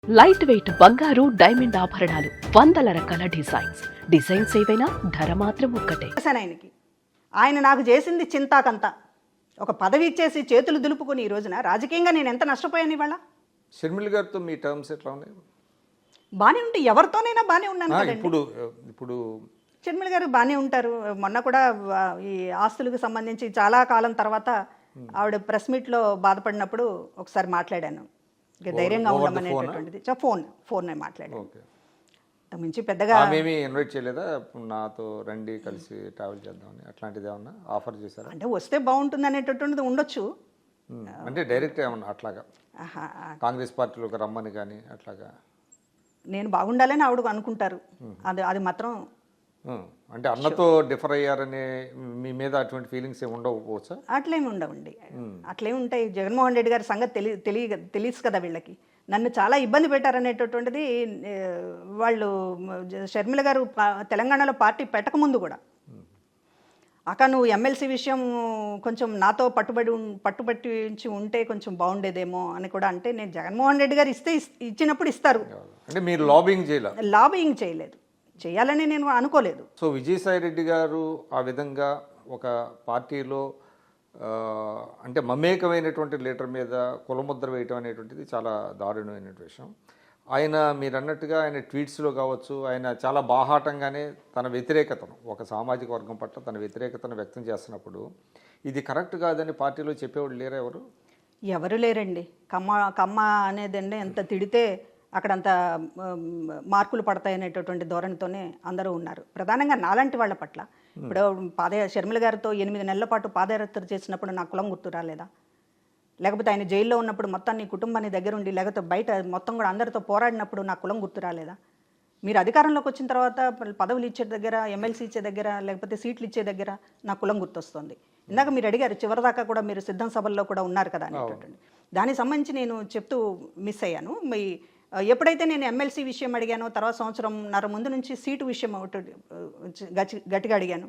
Light weight బంగారు diamond ఆభరణాలు వందల రకాల డిజైన్స్ ఏవైనా ధర మాత్రం ఒక్కటే. ఆయనకి ఆయన నాకు చేసింది చింతాకంత ఒక పదవి ఇచ్చేసి చేతులు దులుపుకొని ఈ రోజున రాజకీయంగా నేను ఎంత నష్టపోయాను ఇవాళ. షర్మిల గారితో మీ టర్మ్స్ ఎట్లా ఉన్నాయి? బాగానే ఉంటే ఎవరితోనైనా బాగానే ఉన్నాను కదండి. ఇప్పుడు షర్మిల గారు బాగానే ఉంటారు. మొన్న కూడా ఈ ఆస్తులకు సంబంధించి చాలా కాలం తర్వాత ఆవిడ ప్రెస్ మీట్లో బాధపడినప్పుడు ఒకసారి మాట్లాడాను. ధైర్యంగా ఉండమనేటటువంటిది ఫోన్ మాట్లాడాను. మించి పెద్దగా ఏమీ ఇన్వైట్ చేయలేదా నాతో రండి కలిసి ట్రావెల్ చేద్దామని? అట్లాంటిది ఏమన్నా ఆఫర్ చేశారా? అంటే వస్తే బాగుంటుంది అనేటటువంటిది ఉండొచ్చు. అంటే డైరెక్ట్ ఏమన్నా అట్లాగా కాంగ్రెస్ పార్టీలోకి రమ్మని కానీ అట్లాగా? నేను బాగుండాలని ఆవిడ అనుకుంటారు. అది మాత్రం అంటే అన్నతో డిఫర్ అయ్యారనే మీ మీద అటువంటి ఫీలింగ్స్ ఏమి ఉండకపోవచ్చా? అట్లేమి ఉండవండి. అట్లేమి ఉంటాయి. జగన్మోహన్ రెడ్డి గారి సంగతి తెలుసు కదా వీళ్ళకి. నన్ను చాలా ఇబ్బంది పెట్టారనేటటువంటిది వాళ్ళు షర్మిల గారు తెలంగాణలో పార్టీ పెట్టకముందు కూడా అక్క నువ్వు ఎమ్మెల్సీ విషయం కొంచెం నాతో పట్టుబట్టించి ఉంటే కొంచెం బాగుండేదేమో అని కూడా అంటే నేను జగన్మోహన్ రెడ్డి గారు ఇచ్చినప్పుడు ఇస్తారు. అంటే మీరు లాబింగ్ చేయలేదు, చేయాలని నేను అనుకోలేదు. సో విజయసాయి రెడ్డి గారు ఆ విధంగా ఒక పార్టీలో అంటే మమేకమైనటువంటి లీడర్ మీద కులముద్ర వేయటం అనేటువంటిది చాలా దారుణమైన విషయం. ఆయన మీరు అన్నట్టుగా ఆయన ట్వీట్స్లో కావచ్చు, ఆయన చాలా బాహాటంగానే తన వ్యతిరేకతను ఒక సామాజిక వర్గం పట్ల తన వ్యతిరేకతను వ్యక్తం చేస్తున్నప్పుడు ఇది కరెక్ట్ కాదని పార్టీలో చెప్పేవాళ్ళు లేరా? ఎవరు లేరండి. కమ్మ అనేదండి ఎంత తిడితే అక్కడంత మార్కులు పడతాయనేటటువంటి ధోరణితోనే అందరూ ఉన్నారు. ప్రధానంగా నాలాంటి వాళ్ళ పట్ల ఇప్పుడు షర్మిల గారితో 8 నెలల పాటు పాదయాత్ర చేసినప్పుడు నా కులం గుర్తు రాలేదా? లేకపోతే ఆయన జైల్లో ఉన్నప్పుడు మొత్తం నీ కుటుంబాన్ని దగ్గరుండి లేకపోతే బయట మొత్తం కూడా అందరితో పోరాడినప్పుడు నా కులం గుర్తు రాలేదా? మీరు అధికారంలోకి వచ్చిన తర్వాత పదవులు ఇచ్చే దగ్గర, ఎమ్మెల్సీ ఇచ్చే దగ్గర, లేకపోతే సీట్లు ఇచ్చే దగ్గర నా కులం గుర్తొస్తుంది. ఇందాక మీరు అడిగారు చివరిదాకా కూడా మీరు సిద్ధం సభల్లో కూడా ఉన్నారు కదా అనేటటువంటి దానికి సంబంధించి నేను చెప్తూ మిస్ అయ్యాను. ఎప్పుడైతే నేను ఎమ్మెల్సీ విషయం అడిగానో తర్వాత సంవత్సరంన్నర ముందు నుంచి సీటు విషయం గట్టిగా అడిగాను.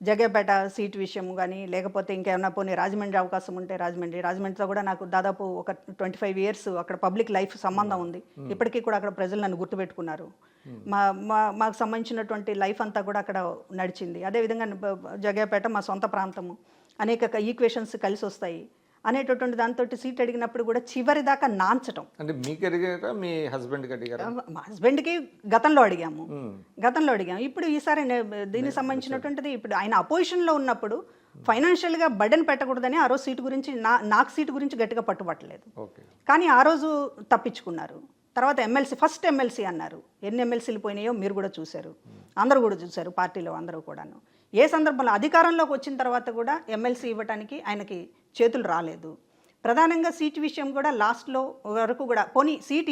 జగేపేట సీటు విషయం కానీ లేకపోతే ఇంకేమన్నా పోనీ రాజమండ్రి అవకాశం ఉంటే రాజమండ్రితో కూడా నాకు దాదాపు ఒక 25 years అక్కడ పబ్లిక్ లైఫ్ సంబంధం ఉంది. ఇప్పటికీ కూడా అక్కడ ప్రజలు నన్ను గుర్తుపెట్టుకున్నారు. మాకు సంబంధించినటువంటి లైఫ్ అంతా కూడా అక్కడ నడిచింది. అదేవిధంగా జగేపేట మా సొంత ప్రాంతము, అనేక ఈక్వేషన్స్ కలిసి వస్తాయి అనేటటువంటి దాంతో సీట్ అడిగినప్పుడు కూడా చివరి దాకా నాంచటం. అంటే మీకు అడిగారా మీ హస్బెండ్కి అడిగారా? మా హస్బెండ్కి గతంలో అడిగాము. ఇప్పుడు ఈసారి దీనికి సంబంధించినటువంటిది ఇప్పుడు ఆయన అపోజిషన్లో ఉన్నప్పుడు ఫైనాన్షియల్గా బర్డెన్ పెట్టకూడదని ఆ రోజు సీటు గురించి నాకు సీటు గురించి గట్టిగా పట్టుబట్టలేదు. కానీ ఆ రోజు తప్పించుకున్నారు. తర్వాత ఫస్ట్ ఎమ్మెల్సీ అన్నారు. ఎన్ని ఎమ్మెల్సీలు పోయినాయో మీరు కూడా చూశారు, అందరూ కూడా చూశారు, పార్టీలో అందరూ కూడాను. ఏ సందర్భంలో అధికారంలోకి వచ్చిన తర్వాత కూడా ఎమ్మెల్సీ ఇవ్వడానికి ఆయనకి చేతులు రాలేదు. ప్రధానంగా సీటు విషయం కూడా లాస్ట్లో వరకు కూడా పోనీ సీటు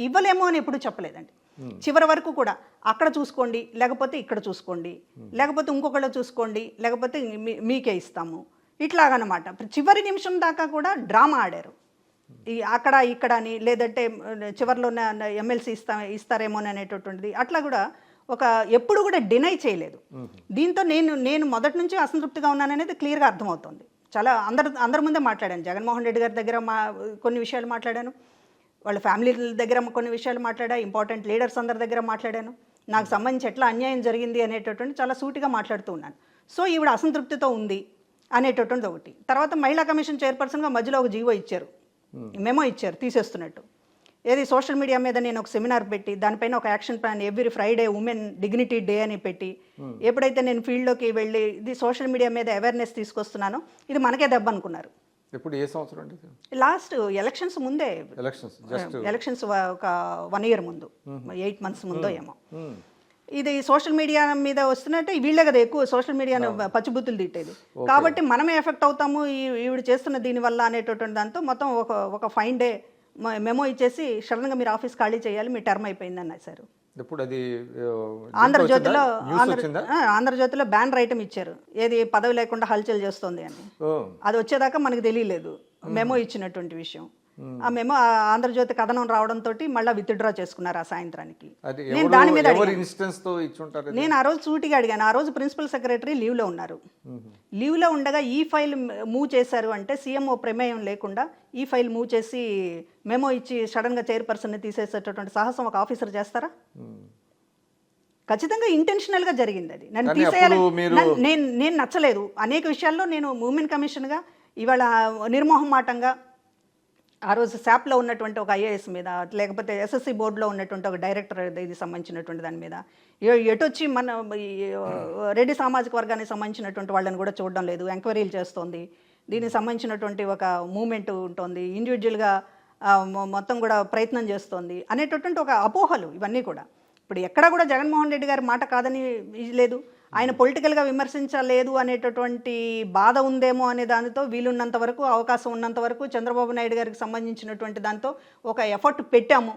ఇవ్వలేమో అని ఎప్పుడు చెప్పలేదండి. చివరి వరకు కూడా అక్కడ చూసుకోండి, లేకపోతే ఇక్కడ చూసుకోండి, లేకపోతే ఇంకొకళ్ళు చూసుకోండి, లేకపోతే మీకే ఇస్తాము, ఇట్లాగనమాట. చివరి నిమిషం దాకా కూడా డ్రామా ఆడారు. అక్కడ ఇక్కడ అని, లేదంటే చివరిలో ఎమ్మెల్సీ ఇస్తారేమో అనేటటువంటిది అట్లా కూడా ఎప్పుడు కూడా డినై చేయలేదు. దీంతో నేను మొదటి నుంచి అసంతృప్తిగా ఉన్నాననేది క్లియర్గా అర్థమవుతుంది. చాలా అందరి ముందే మాట్లాడాను. జగన్మోహన్ రెడ్డి గారి దగ్గర కొన్ని విషయాలు మాట్లాడాను, వాళ్ళ ఫ్యామిలీ దగ్గర కొన్ని విషయాలు మాట్లాడా, ఇంపార్టెంట్ లీడర్స్ అందరి దగ్గర మాట్లాడాను. నాకు సంబంధించి ఎట్లా అన్యాయం జరిగింది అనేటటువంటి చాలా సూటిగా మాట్లాడుతూ ఉన్నాను. సో ఈవిడ అసంతృప్తితో ఉంది అనేటటువంటిది ఒకటి. తర్వాత మహిళా కమిషన్ చైర్పర్సన్గా మధ్యలో ఒక జీవో ఇచ్చారు, మెమో ఇచ్చారు తీసేస్తున్నట్టు. ఏది సోషల్ మీడియా మీద నేను ఒక సెమినార్ పెట్టి దానిపైన ఒక action plan every Friday women dignity day అని పెట్టి ఎప్పుడైతే నేను ఫీల్డ్లోకి వెళ్ళి ఇది సోషల్ మీడియా మీద అవేర్నెస్ తీసుకొస్తున్నానో ఇది మనకే దెబ్బ అనుకున్నారు. ఇప్పుడు ఏ సంవత్సరం అండి? లాస్ట్ ఎలక్షన్స్ ముందే. ఎలక్షన్స్ ఒక 1 year ముందు, 8 months ముందో ఏమో. ఇది సోషల్ మీడియా మీద వస్తున్నట్టే వీళ్ళే కదా ఎక్కువ సోషల్ మీడియాను పచ్చిబుద్ధులు తిట్టేది. కాబట్టి మనమే ఎఫెక్ట్ అవుతాము ఈవిడ చేస్తున్న దీనివల్ల అనేటటువంటి దాంతో మొత్తం ఒక ఫైన్ డే మెమో ఇచ్చేసి సడన్గా మీరు ఆఫీస్ ఖాళీ చేయాలి, మీ టర్మ్ అయిపోయింది అన్నారు. ఇప్పుడు అది ఆంధ్రజ్యోతిలో బ్యానర్ ఐటమ్ ఇచ్చారు, ఏది పదవి లేకుండా హల్చల్ చేస్తుంది అని. అది వచ్చేదాకా మనకు తెలియలేదు మెమో ఇచ్చినటువంటి విషయం. ఆ మెమో ఆంధ్రజ్యోతి కథనం రావడంతో మళ్ళీ విత్డ్రా చేసుకున్నారు ఆ సాయంత్రానికి. అది నేను దాని మీద ఎవరి అడిగాను. ఇన్స్టెన్స్ తో ఇచ్చుంటారు ఇది? నేను ఆ రోజు సూటిగా అడిగాను. ఆ రోజు ప్రిన్సిపల్ సెక్రటరీ లీవ్లో ఉన్నారు. లీవ్లో ఉండగా ఈ ఫైల్ మూవ్ చేశారు అంటే సీఎంఓ ప్రమేయం లేకుండా ఈ ఫైల్ మూవ్ చేసి మెమో ఇచ్చి సడన్గా చైర్పర్సన్ని తీసేసేటటువంటి సాహసం ఒక ఆఫీసర్ చేస్తారా? ఖచ్చితంగా ఇంటెన్షనల్గా జరిగింది అది. నన్ను కానీ తీసేయాలి, అప్పుడు మీరు- నేను నచ్చలేదు అనేక విషయాల్లో. నేను ఉమెన్ కమిషన్గా ఇవాళ నిర్మోహమాటంగా ఆ రోజు శాప్లో ఉన్నటువంటి ఒక ఐఏఎస్ మీద, లేకపోతే ఎస్ఎస్సి బోర్డులో ఉన్నటువంటి ఒక డైరెక్టర్ ఇది సంబంధించినటువంటి దాని మీద ఎటొచ్చి మన ఈ రెడ్డి సామాజిక వర్గానికి సంబంధించినటువంటి వాళ్ళని కూడా చూడడం లేదు, ఎంక్వైరీలు చేస్తోంది. దీనికి సంబంధించినటువంటి ఒక మూమెంట్ ఉంటుంది, ఇండివిజువల్గా మొత్తం కూడా ప్రయత్నం చేస్తోంది అనేటటువంటి ఒక అపోహలు ఇవన్నీ కూడా. ఇప్పుడు ఎక్కడా కూడా జగన్మోహన్ రెడ్డి గారి మాట కాదని లేదు, ఆయన పొలిటికల్గా విమర్శించలేదు అనేటటువంటి బాధ ఉందేమో అనే దానితో వీలున్నంత వరకు, అవకాశం ఉన్నంత వరకు చంద్రబాబు నాయుడు గారికి సంబంధించినటువంటి దాంతో ఒక ఎఫర్ట్ పెట్టాము.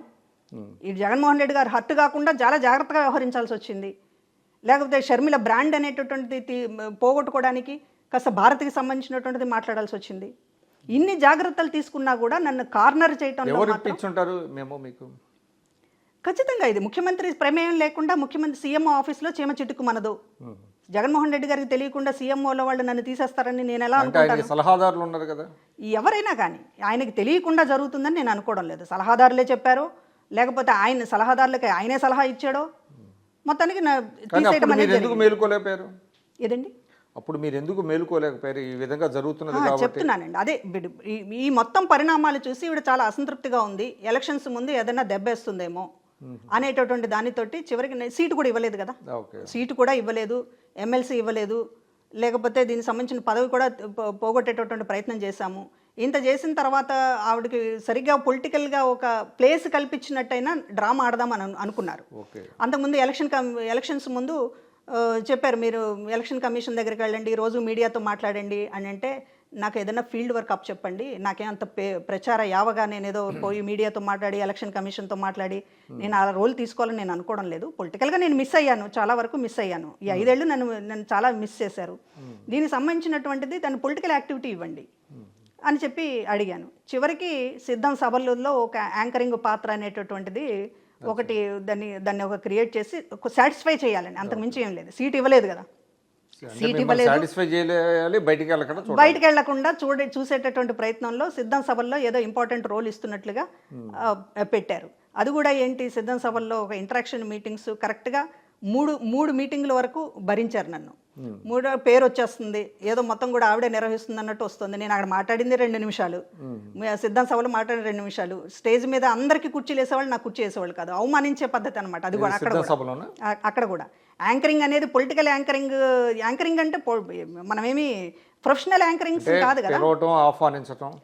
ఈ జగన్మోహన్ రెడ్డి గారు హర్ట్ కాకుండా చాలా జాగ్రత్తగా వ్యవహరించాల్సి వచ్చింది. లేకపోతే షర్మిల బ్రాండ్ అనేటటువంటిది పోగొట్టుకోవడానికి కాస్త భారత్కి సంబంధించినటువంటిది మాట్లాడాల్సి వచ్చింది. ఇన్ని జాగ్రత్తలు తీసుకున్నా కూడా నన్ను కార్నర్ చేయటంలో ఎవరు మాత్రం ఇప్పించుంటారు మేము మీకు? ఖచ్చితంగా ఇది ముఖ్యమంత్రి ప్రమేయం లేకుండా ముఖ్యమంత్రి సీఎంఓ ఆఫీస్లో చీమ చిట్టుకు మనదు. జగన్మోహన్ రెడ్డి గారికి తెలియకుండా సీఎంఓలో వాళ్ళు నన్ను తీసేస్తారని నేను ఎలా అంటే అనుకుంటాను? ఆయనకి సలహాదారులు ఉన్నారు కదా. ఎవరైనా కానీ ఆయనకి తెలియకుండా జరుగుతుందని నేను అనుకోవడం లేదు. సలహాదారులే చెప్పారో, లేకపోతే ఆయన సలహాదారులకి ఆయనే సలహా ఇచ్చాడో, మొత్తానికి కానీ తీసేయడం అప్పుడు అనేది మీరు ఎందుకు జరిగింది. మేలుకోలేకపోయారు? ఏదండి అప్పుడు మీరు ఎందుకు మేలుకోలేకపోయారు? ఈ విధంగా జరుగుతున్నది కాబట్టి. చెప్తున్నానండి. అదే ఈ మొత్తం పరిణామాలు చూసి ఇవిడ చాలా అసంతృప్తిగా ఉంది. ఎలక్షన్స్ ముందు ఏదైనా దెబ్బేస్తుందేమో అనేటటువంటి దానితోటి చివరికి సీటు కూడా ఇవ్వలేదు కదా, ఓకే. సీటు కూడా ఇవ్వలేదు, ఎమ్మెల్సీ ఇవ్వలేదు, లేకపోతే దీనికి సంబంధించిన పదవి కూడా పోగొట్టేటటువంటి ప్రయత్నం చేశాము. ఇంత చేసిన తర్వాత ఆవిడకి సరిగ్గా పొలిటికల్గా ఒక ప్లేస్ కల్పించినట్టయినా డ్రామా ఆడదామని అనుకున్నారు. ఓకే. అంతకుముందు ఎలక్షన్స్ ముందు చెప్పారు, మీరు ఎలక్షన్ కమిషన్ దగ్గరికి వెళ్ళండి, రోజు మీడియాతో మాట్లాడండి అని. అంటే నాకు ఏదైనా ఫీల్డ్ వర్క్ అప్ చెప్పండి, నాకేమంత ప్రచార యావగా నేను ఏదో పోయి మీడియాతో మాట్లాడి ఎలక్షన్ కమిషన్తో మాట్లాడి నేను ఆ రోల్ తీసుకోవాలని నేను అనుకోవడం లేదు. పొలిటికల్గా నేను మిస్ అయ్యాను, చాలా వరకు మిస్ అయ్యాను. ఈ 5 ఏళ్ళు నన్ను చాలా మిస్ చేశారు. దీనికి సంబంధించినటువంటిది దాన్ని పొలిటికల్ యాక్టివిటీ ఇవ్వండి అని చెప్పి అడిగాను. చివరికి సిద్ధం సభలలో ఒక యాంకరింగ్ పాత్ర అనేటటువంటిది ఒకటి దాన్ని ఒక క్రియేట్ చేసి సాటిస్ఫై చేయాలని, అంతకుమించి ఏం లేదు. సీట్ ఇవ్వలేదు కదా, సీట్ ఇవ్వలేదు, సాటిస్ఫై చేయాలి, బయటికి వెళ్ళకుండా బయటకు వెళ్లకుండా చూసేటటువంటి ప్రయత్నంలో సిద్ధం సభల్లో ఏదో ఇంపార్టెంట్ రోల్ ఇస్తున్నట్లుగా పెట్టారు. అది కూడా ఏంటి, సిద్ధం సభల్లో ఒక ఇంటరాక్షన్ మీటింగ్స్ కరెక్ట్గా మూడు మీటింగ్ల వరకు భరించారు నన్ను. 3 పేరు వచ్చేస్తుంది, ఏదో మొత్తం కూడా ఆవిడే నిర్వహిస్తుంది అన్నట్టు వస్తుంది. నేను అక్కడ మాట్లాడింది 2 నిమిషాలు, సిద్ధం సభలో మాట్లాడిన 2 నిమిషాలు. స్టేజ్ మీద అందరికీ కుర్చీలు వేసేవాళ్ళు, నాకు కుర్చీ వేసేవాళ్ళు కాదు, అవమానించే పద్ధతి అనమాట. అది కూడా అక్కడ కూడా యాంకరింగ్ అనేది పొలిటికల్ యాంకరింగ్ అంటే మనమేమి ప్రొఫెషనల్ యాంకరింగ్స్ కాదు కదా, ఆహ్వానించడం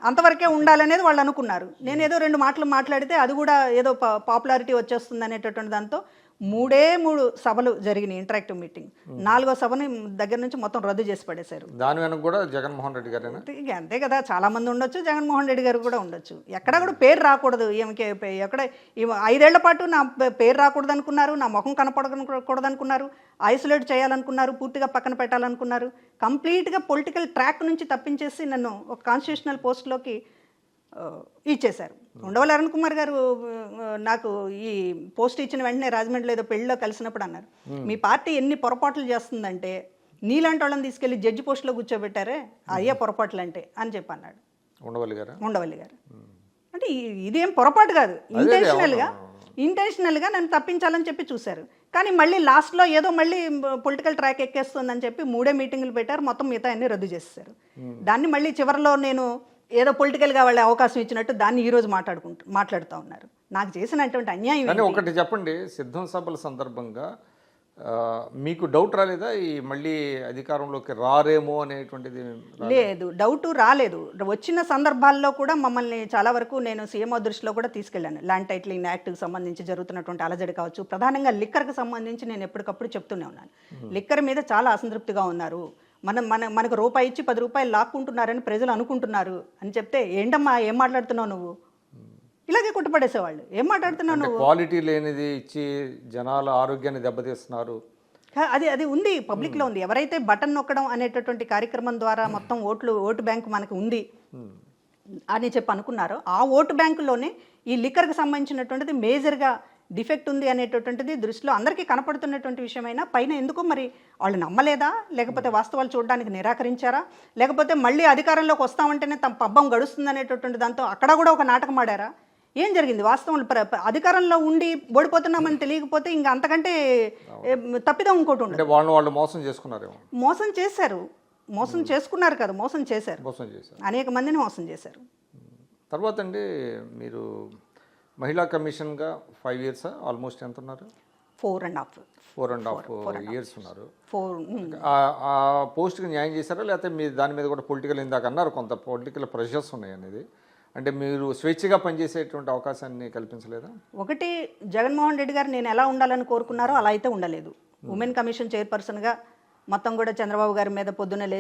అంతవరకే ఉండాలనేది వాళ్ళు అనుకున్నారు. నేను ఏదో 2 మాటలు మాట్లాడితే అది కూడా ఏదో పాపులారిటీ వచ్చేస్తుంది అనేటటువంటి దాంతో 3 సభలు జరిగినాయి ఇంటరాక్టివ్ మీటింగ్. 4వ సభని దగ్గర నుంచి మొత్తం రద్దు చేసి పడేశారు. దాని వెనక కూడా జగన్మోహన్ రెడ్డి గారు అంతే కదా, చాలా మంది ఉండొచ్చు, జగన్మోహన్ రెడ్డి గారు కూడా ఉండొచ్చు. ఎక్కడ కూడా పేరు రాకూడదు, ఎక్కడ 5 ఏళ్ల పాటు నా పేరు రాకూడదు అనుకున్నారు, నా ముఖం కనపడకూడదు అనుకున్నారు, ఐసోలేట్ చేయాలనుకున్నారు, పూర్తిగా పక్కన పెట్టాలనుకున్నారు. కంప్లీట్గా పొలిటికల్ ట్రాక్ నుంచి తప్పించేసి నన్ను ఒక కాన్స్టిట్యూషనల్ పోస్ట్లోకి ఇచ్చేశారు. ఉండవల్లి అరుణ్ కుమార్ గారు నాకు ఈ పోస్ట్ ఇచ్చిన వెంటనే రాజమండ్రిలో ఏదో పెళ్లిలో కలిసినప్పుడు అన్నారు, మీ పార్టీ ఎన్ని పొరపాట్లు చేస్తుందంటే నీలాంటి వాళ్ళని తీసుకెళ్లి జడ్జి పోస్టులో కూర్చోబెట్టారే, అయ్యే పొరపాట్లు అంటే అని చెప్పి అన్నాడు ఉండవల్లి గారు. అంటే ఇదేం పొరపాటు కాదు, ఇంటెన్షనల్గా నన్ను తప్పించాలని చెప్పి చూశారు. కానీ మళ్ళీ లాస్ట్లో ఏదో మళ్ళీ పొలిటికల్ ట్రాక్ ఎక్కేస్తుందని చెప్పి 3 మీటింగులు పెట్టారు, మొత్తం మిగతా అన్ని రద్దు చేసేసారు. దాన్ని మళ్ళీ చివరిలో నేను ఏదో పొలిటికల్గా వాళ్ళే అవకాశం ఇచ్చినట్టు దాన్ని ఈరోజు మాట్లాడుతూ ఉన్నారు. నాకు చేసినటువంటి అన్యాయం. ఒకటి చెప్పండి, సిద్ధం సభల సందర్భంగా మీకు డౌట్ రాలేదా ఈ మళ్ళీ అధికారంలోకి రారేమో అనేటువంటిది? లేదు, డౌట్ రాలేదు. వచ్చిన సందర్భాల్లో కూడా మమ్మల్ని చాలా వరకు నేను సీఎంఓ దృష్టిలో కూడా తీసుకెళ్ళాను. ల్యాండ్ టైటిలింగ్ యాక్ట్కి సంబంధించి జరుగుతున్నటువంటి అలజడి కావచ్చు, ప్రధానంగా లిక్కర్కి సంబంధించి నేను ఎప్పటికప్పుడు చెప్తూనే ఉన్నాను. లిక్కర్ మీద చాలా అసంతృప్తిగా ఉన్నారు, మనకు రూపాయి ఇచ్చి 10 రూపాయలు లాక్కుంటున్నారని ప్రజలు అనుకుంటున్నారు అని చెప్తే, ఏంటమ్మా ఏం మాట్లాడుతున్నావు నువ్వు, ఇలాగే కుట్టుపడేసేవాళ్ళు. ఏం మాట్లాడుతున్నావు నువ్వు, క్వాలిటీ లేనిది ఇచ్చి జనాల ఆరోగ్యాన్ని దెబ్బతీస్తున్నారు. అది ఉంది, పబ్లిక్లో ఉంది. ఎవరైతే బటన్ నొక్కడం అనేటటువంటి కార్యక్రమం ద్వారా మొత్తం ఓటు బ్యాంక్ మనకు ఉంది, అని చెప్పి అనుకున్నారో ఆ ఓటు బ్యాంకులోనే ఈ లిక్కర్కి సంబంధించినటువంటిది మేజర్గా డిఫెక్ట్ ఉంది అనేటటువంటిది దృష్టిలో అందరికీ కనపడుతున్నటువంటి విషయమైనా పైన ఎందుకో మరి వాళ్ళు నమ్మలేదా, లేకపోతే వాస్తవాలు చూడడానికి నిరాకరించారా, లేకపోతే మళ్ళీ అధికారంలోకి వస్తామంటేనే తమ పబ్బం గడుస్తుంది అనేటటువంటి దాంతో అక్కడ కూడా ఒక నాటకం ఆడారా? ఏం జరిగింది? వాస్తవం అధికారంలో ఉండి ఓడిపోతున్నామని తెలియకపోతే ఇంకా అంతకంటే తప్పిదం ఇంకోటి ఉండదు. అంటే వాళ్ళు మోసం చేసుకున్నారేమో. మోసం చేశారు, మోసం చేసుకున్నారు కదా, మోసం చేశారు, అనేక మందిని మోసం చేశారు. తర్వాత అండి మీరు మహిళా కమిషన్గా 5 years ఆల్మోస్ట్ ఎంత ఉన్నారు? 4.5 years ఉన్నారు. ఆ పోస్ట్కి న్యాయం చేశారా, లేకపోతే మీరు దాని మీద కూడా పొలిటికల్ ఇందాక అన్నారు కొంత పొలిటికల్ ప్రెషర్స్ ఉన్నాయి అనేది, అంటే మీరు స్వేచ్ఛగా పనిచేసేటువంటి అవకాశాన్ని కల్పించలేదా? ఒకటి, జగన్మోహన్ రెడ్డి గారు నేను ఎలా ఉండాలని కోరుకున్నారో అలా అయితే ఉండలేదు. ఉమెన్ కమిషన్ చైర్పర్సన్గా మొత్తం కూడా చంద్రబాబు గారి మీద పొద్దున్న